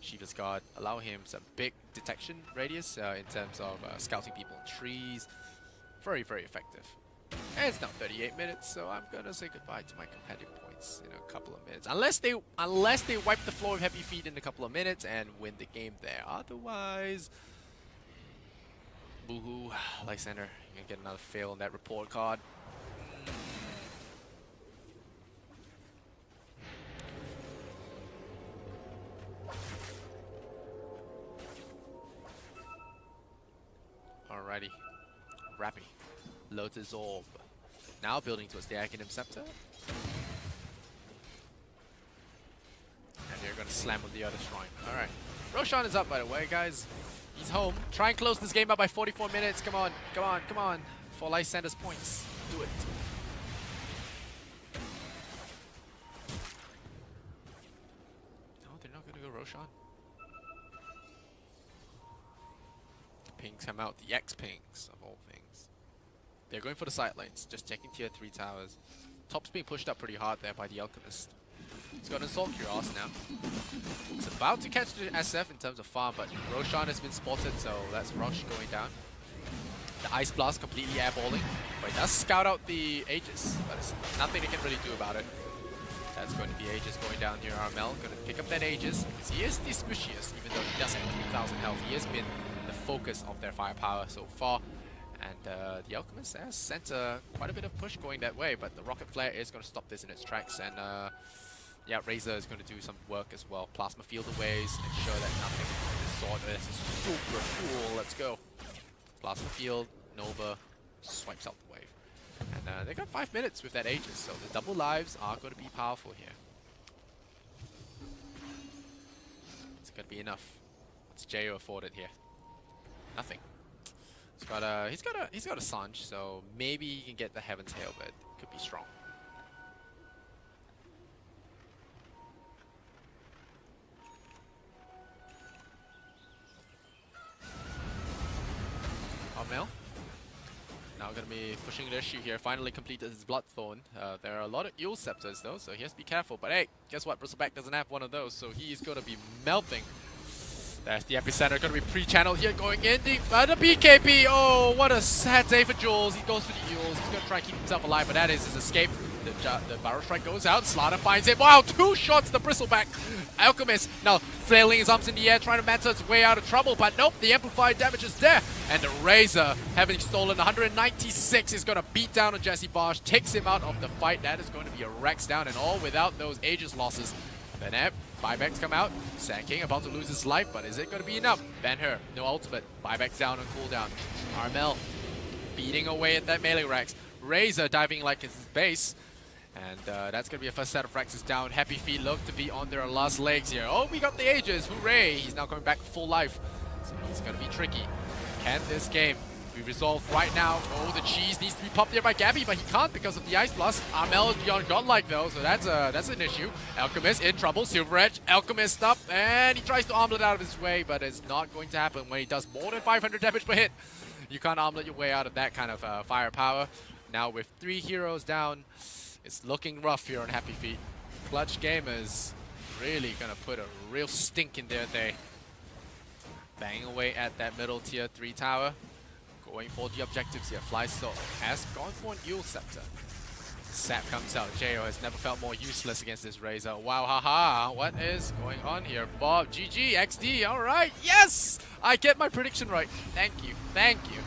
Shiva's Guard. Allow him some big detection radius in terms of scouting people in trees. Very, very effective. And it's now 38 minutes, so I'm gonna say goodbye to my competitive points in a couple of minutes. Unless they wipe the floor of Happyfeet in a couple of minutes and win the game there. Otherwise, boohoo, Lysander, you're gonna get another fail on that report card. Alrighty, Rappy. Loads his orb. Now building towards the Aghanim Scepter. And they're going to slam on the other shrine. Alright. Roshan is up, by the way, guys. He's home. Try and close this game up by 44 minutes. Come on, come on, come on. For Lysander's points. Do it. No, they're not going to go Roshan. Pings come out. The X-Pings, of all things. They're going for the side lanes. Just checking tier 3 towers. Top's being pushed up pretty hard there by the Alchemist. He's got an Assault Cuirass now. He's about to catch the SF in terms of farm, but Roshan has been spotted, so that's Rush going down. The Ice Blast completely airballing, but he does scout out the Aegis, but there's nothing they can really do about it. That's going to be Aegis going down here. Armel going to pick up that Aegis, because he is the squishiest, even though he does have 3,000 health. He has been the focus of their firepower so far. And the Alchemist has sent quite a bit of push going that way, but the Rocket Flare is going to stop this in its tracks. And yeah, Razor is going to do some work as well. Plasma Field aways, ensure that nothing of this sort. This is super cool. Let's go. Plasma Field, Nova swipes out the wave. And they got 5 minutes with that Aegis, so the double lives are going to be powerful here. It's going to be enough. What's Jo afforded here? Nothing. He's got a Sanj, so maybe he can get the Heaven's Hail, but it could be strong. Armel. Now going to be pushing the issue here. Finally completed his Bloodthorn. There are a lot of Eel Scepters though, so he has to be careful. But hey, guess what? Bristleback doesn't have one of those, so he's going to be melting. There's the epicenter, going to be pre-channeled here, going in the BKB. Oh, what a sad day for Jules. He goes for the Eels. He's going to try and keep himself alive, but that is his escape. The Barrow Strike goes out. Slaughter finds him. Wow, 2 shots, the Bristleback. Alchemist now flailing his arms in the air, trying to mantle his way out of trouble, but nope, the amplified damage is there. And the Razor, having stolen 196, is going to beat down on Jesse Bosch, takes him out of the fight. That is going to be a Rex down, and all without those Aegis losses. Then buybacks come out. Sand King about to lose his life, but is it going to be enough? Ben-Hur, no ultimate. Buybacks down on cooldown. Armel beating away at that melee Rex. Razor diving like it's his base. And that's going to be a first set of Rexes down. Happyfeet look to be on their last legs here. Oh, we got the Aegis. Hooray! He's now coming back full life. So it's going to be tricky. Can this game be resolved right now? Oh, the cheese needs to be popped there by Gabby, but he can't because of the Ice Blast. Armel is beyond godlike though, so that's an issue. Alchemist in trouble. Silver Edge. Alchemist up, and he tries to armlet out of his way, but it's not going to happen when he does more than 500 damage per hit. You can't armlet your way out of that kind of firepower. Now with 3 heroes down, it's looking rough here on Happyfeet. Clutch Gamers really gonna put a real stink in their day. Banging away at that middle tier 3 tower. Going for the objectives here. Flysoul has gone for an Eel Scepter. Sap comes out. Jo has never felt more useless against this Razor. Wow, haha. What is going on here? Bob, GG, XD. Alright, yes! I get my prediction right. Thank you, thank you.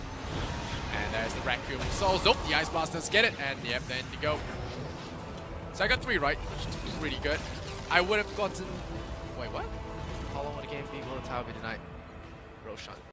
And there's the Raccoon Souls. Oh, the Ice Blasters get it. And yep, there you go. So I got 3 right, which is pretty good. I would have gotten... Wait, what? How long would the game be? Will the tower be tonight? Roshan.